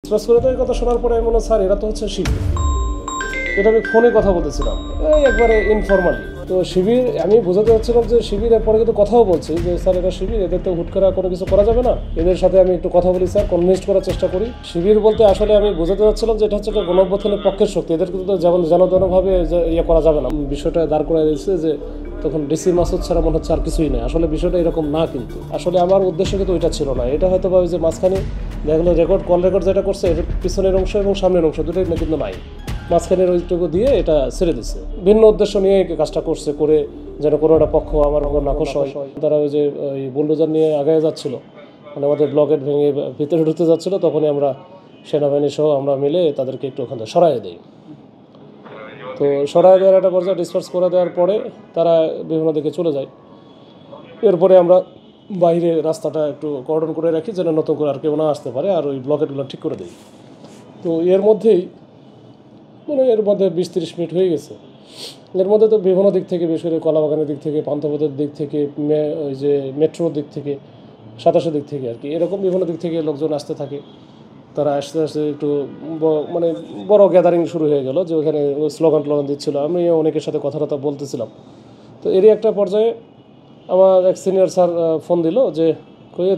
Stress করে তো এই কথা শোনার পরে আমি বললাম, স্যার এরা তো হচ্ছে শিবির। এটা আমি ফোনে কথা বলতেছিলাম এই একবারে ইনফর্মালি। তো শিবির আমি বোঝাতে চাচ্ছিলাম যে শিবিরের পরে কিন্তু কথাও বলছি যে স্যার এরা শিবির, এদের তো হুট করে কোনো কিছু করা যাবে না, এদের সাথে আমি একটু কথা বলি স্যার, কনভিন্স করার চেষ্টা করি। শিবির বলতে আসলে আমি বোঝাতে চাচ্ছিলাম যে এটা হচ্ছে একটা গণঅভ্যুত্থানের পক্ষের শক্তি, এদের কিন্তু যেমন যেনভাবে ইয়ে করা যাবে না। বিষয়টা দাঁড় করে দিয়েছে যে তখন ডিসি মাসুদ ছাড়া মনে হচ্ছে আর কিছুই নেই। আসলে বিষয়টা এরকম না, কিন্তু আসলে আমার উদ্দেশ্য কিন্তু ওইটা ছিল না। এটা হয়তো বা যে মাঝখানে দেখা গেলো কল রেকর্ড যেটা করছে এর পিছনের অংশ এবং সামনের অংশ দুটোই কিন্তু নাই, মাঝখানের ওইটুকু দিয়ে এটা ছেড়ে দিচ্ছে। ভিন্ন উদ্দেশ্য নিয়ে কাজটা করছে, করে যেন কোনো একটা পক্ষ আমার উপর নাকশ হয়। তারা ওই যে ওই বুলডোজার নিয়ে আগায় যাচ্ছিল, মানে আমাদের ব্লকেট ভেঙে ভিতরে ঢুকতে যাচ্ছিলো, তখনই আমরা সেনাবাহিনী সহ আমরা মিলে তাদেরকে একটু ওখানে সরাই দিই। তো সরাই দেওয়ার একটা পর্যায়ে ডিসপার্স করে দেওয়ার পরে তারা বিভিন্ন দিকে চলে যায়। এরপরে আমরা বাইরে রাস্তাটা একটু কর্ডন করে রাখি যেন নতুন করে আর কেউ না আসতে পারে, আর ওই ব্লকেটগুলো ঠিক করে দিই। তো এর মধ্যেই মানে এর মধ্যে 20-30 মিনিট হয়ে গেছে। এর মধ্যে তো বিভিন্ন দিক থেকে, বিশেষ করে কলাবাগানের দিক থেকে, পান্থপথের দিক থেকে, ওই যে মেট্রোর দিক থেকে, 27 দিক থেকে আর কি, এরকম বিভিন্ন দিক থেকে লোকজন আসতে থাকে। তারা আস্তে আস্তে একটু মানে বড় গ্যাদারিং শুরু হয়ে গেল, যে ওখানে স্লোগান দিচ্ছিল। আমি অনেকের সাথে কথাবার্তা বলতেছিলাম। তো এরই একটা পর্যায়ে আমার এক সিনিয়র স্যার ফোন দিল যে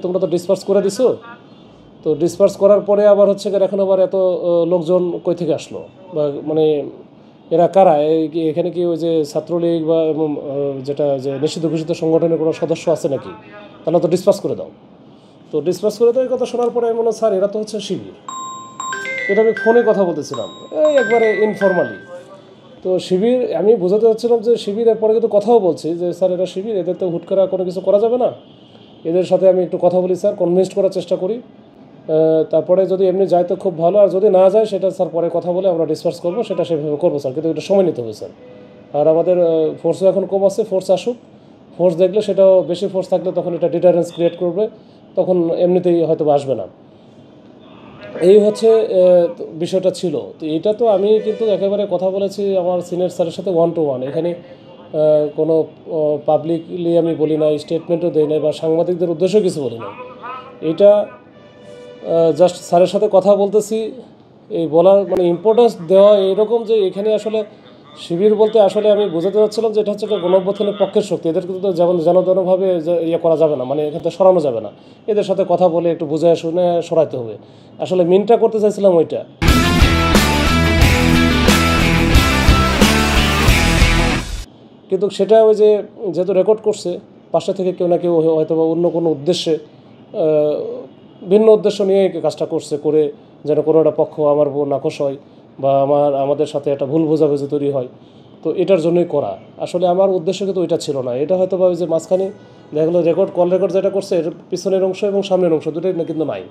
তোমরা তো ডিসপার্স করে দিছো, তো ডিসপার্স করার পরে আবার হচ্ছে এখন আবার এত লোকজন কই থেকে আসলো, বা মানে এরা কারা, এখানে কি ওই যে ছাত্রলীগ বা যেটা যে নিষিদ্ধ ঘোষিত সংগঠনের কোনো সদস্য আছে নাকি, তাহলে তো ডিসপার্স করে দাও। তো ডিসপার্স করে দাও এই কথা শোনার পরে আমি বললাম, স্যার এরা তো হচ্ছে শিবির। এটা আমি ফোনে কথা বলতেছিলাম এই একবারে ইনফর্মালি। তো শিবির আমি বোঝাতে চাচ্ছিলাম যে শিবিরের পরে কিন্তু কথাও বলছি যে স্যার এরা শিবির, এদের তো হুট করে কোনো কিছু করা যাবে না, এদের সাথে আমি একটু কথা বলি স্যার, কনভিন্স করার চেষ্টা করি। তারপরে যদি এমনি যায় তো খুব ভালো, আর যদি না যায় সেটা স্যার পরে কথা বলে আমরা ডিসপার্স করবো, সেটা সেভাবে করবো স্যার, কিন্তু এটা সময় নিতে হবে স্যার। আর আমাদের ফোর্সও এখন কম আছে, ফোর্স আসুক, ফোর্স দেখলে সেটাও বেশি ফোর্স থাকলে তখন এটা ডিটারেন্স ক্রিয়েট করবে, তখন এমনিতেই হয়তো আসবে না। এই হচ্ছে বিষয়টা ছিল। তো এটা তো আমি কিন্তু একেবারে কথা বলেছি আমার সিনিয়র স্যারের সাথে 1 to 1, এখানে কোনো পাবলিকলি আমি বলি নাই, স্টেটমেন্টও দেই নাই, বা সাংবাদিকদের উদ্দেশ্যেও কিছু বলি নাই। এটা জাস্ট স্যারের সাথে কথা বলতেছি, এই বলার মানে ইম্পর্টেন্স দেওয়া এরকম যে এখানে আসলে শিবির বলতে আসলে আমি বোঝাতে চাচ্ছিলাম যে এটা হচ্ছে একটা গণঅভ্যুত্থানের পক্ষের শক্তি, এদের কিন্তু যেমন যেনভাবে ইয়ে করা যাবে না, মানে এখান থেকে সরানো যাবে না, এদের সাথে কথা বলে একটু বুঝায় শুনে সরাইতে হবে। আসলে মিনটা করতে চাইছিলাম ওইটা। কিন্তু সেটা ওই যে যেহেতু রেকর্ড করছে, পাশে থেকে কেউ না কেউ হয়তো বা অন্য কোনো উদ্দেশ্যে ভিন্ন উদ্দেশ্য নিয়ে কাজটা করছে, করে যেন কোনো একটা পক্ষ আমার উপর নাকশ হয়, বা আমাদের সাথে একটা ভুল বোঝাবুঝি তৈরি হয়। তো এটার জন্যই করা, আসলে আমার উদ্দেশ্য কিন্তু ওইটা ছিল না। এটা হয়তো বা ওই যে মাঝখানে দেখা গেলো কল রেকর্ড যেটা করছে এর পিছনের অংশ এবং সামনের অংশ দুটোই কিন্তু নাই,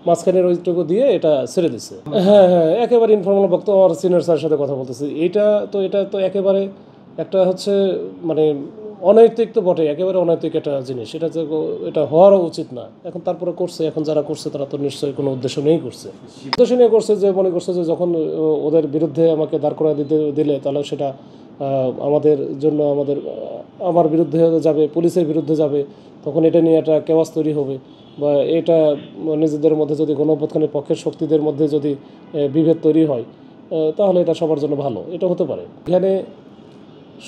মাঝখানের ওইটুকু দিয়ে এটা ছেড়ে দিছে। হ্যাঁ হ্যাঁ, একেবারে ইনফর্মাল বক্তব্য আমার সিনিয়র স্যারের সাথে কথা বলতেছি। এটা তো একেবারে একটা হচ্ছে মানে অনৈতিক তো বটে, একেবারে অনৈতিক একটা জিনিস, এটা হওয়ারও উচিত না। এখন তারপরে করছে, এখন যারা করছে তারা তো নিশ্চয়ই কোনো উদ্দেশ্য নিয়েই করছে, উদ্দেশ্য নিয়ে করছে, যে মনে করছে যে যখন ওদের বিরুদ্ধে আমাকে দাঁড় করা দিলে তাহলে সেটা আমাদের জন্য আমার বিরুদ্ধে যাবে, পুলিশের বিরুদ্ধে যাবে, তখন এটা নিয়ে একটা কেওয়াস তৈরি হবে, বা এটা নিজেদের মধ্যে যদি গণঅভ্যুত্থানের পক্ষের শক্তিদের মধ্যে যদি বিভেদ তৈরি হয়, তাহলে এটা সবার জন্য ভালো, এটা হতে পারে। এখানে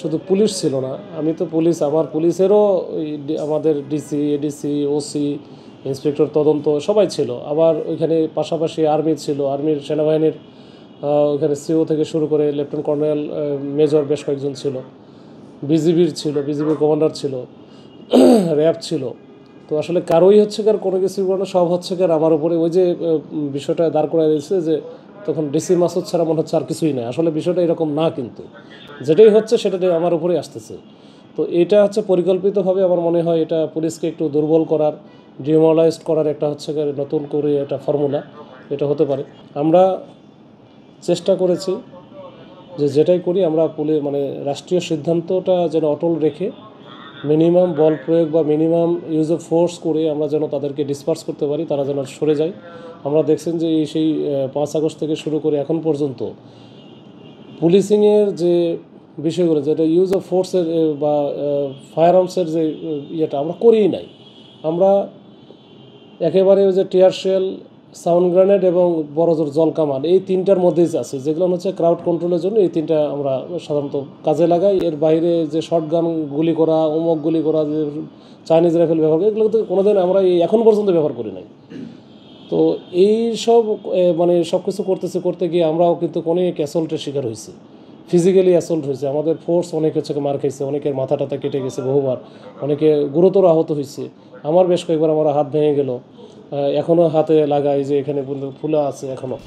শুধু পুলিশ ছিল না, আমি তো পুলিশ, আমার পুলিশেরও আমাদের ডিসি, এডিসি, ওসি, ইন্সপেক্টর তদন্ত সবাই ছিল। আবার ওইখানে পাশাপাশি আর্মি ছিল, আর্মির সেনাবাহিনীর ওইখানে সিও থেকে শুরু করে লেফটেন্যান্ট কর্নেল, মেজর বেশ কয়েকজন ছিল, বিজিবির ছিল, বিজিবির কমান্ডার ছিল, র্যাব ছিল। তো আসলে কারোই হচ্ছে কার কোনো কিছু কারণে সব হচ্ছে কার আমার উপরে ওই যে বিষয়টা দাঁড় করা দিয়েছে যে তখন ডিসি মাসুদ ছাড়া মনে হচ্ছে আর কিছুই নেই। আসলে বিষয়টা এরকম না, কিন্তু যেটাই হচ্ছে সেটাই আমার উপরেই আসতেছে। তো এটা হচ্ছে পরিকল্পিতভাবে আমার মনে হয় এটা পুলিশকে একটু দুর্বল করার, ডিমোরালাইজড করার একটা হচ্ছে নতুন করে একটা ফর্মুলা, এটা হতে পারে। আমরা চেষ্টা করেছি যে যেটাই করি আমরা মানে রাষ্ট্রীয় সিদ্ধান্তটা যেন অটল রেখে মিনিমাম বল প্রয়োগ বা মিনিমাম ইউজ অফ ফোর্স করে আমরা যেন তাদেরকে ডিসপার্স করতে পারি, তারা যেন সরে যায়। আমরা দেখছেন যে সেই 5 আগস্ট থেকে শুরু করে এখন পর্যন্ত পুলিশিংয়ের যে বিষয়গুলো, যেটা ইউজ অফ ফোর্সের বা ফায়ার আর্মসের যে ইয়েটা আমরা করিই নাই। আমরা একেবারে ওই যে টিয়ার শেল, সাউন্ড গ্রেনেড এবং বড়জোর জল কামান এই তিনটার মধ্যেই আছে, যেগুলো হচ্ছে ক্রাউড কন্ট্রোলের জন্য এই তিনটা আমরা সাধারণত কাজে লাগাই। এর বাইরে যে শর্ট গান গুলি করা, ওমক গুলি করা, যে চাইনিজ রাইফেল ব্যবহার করি, এগুলো তো কোনোদিন আমরা এখন পর্যন্ত ব্যবহার করি নাই। তো এই সব মানে সব কিছু করতে গিয়ে আমরাও কিন্তু অনেক অ্যাসল্টের শিকার হয়েছি, ফিজিক্যালি অ্যাসল্ট হয়েছে। আমাদের ফোর্স অনেক হচ্ছে মার খাইছে, অনেকের মাথা টাথা কেটে গেছে বহুবার, অনেকে গুরুতর আহত হয়েছে। আমার বেশ কয়েকবার আমার হাত ভেঙে গেল, এখনও হাতে লাগাই, যে এখানে ফুলা আছে এখনও।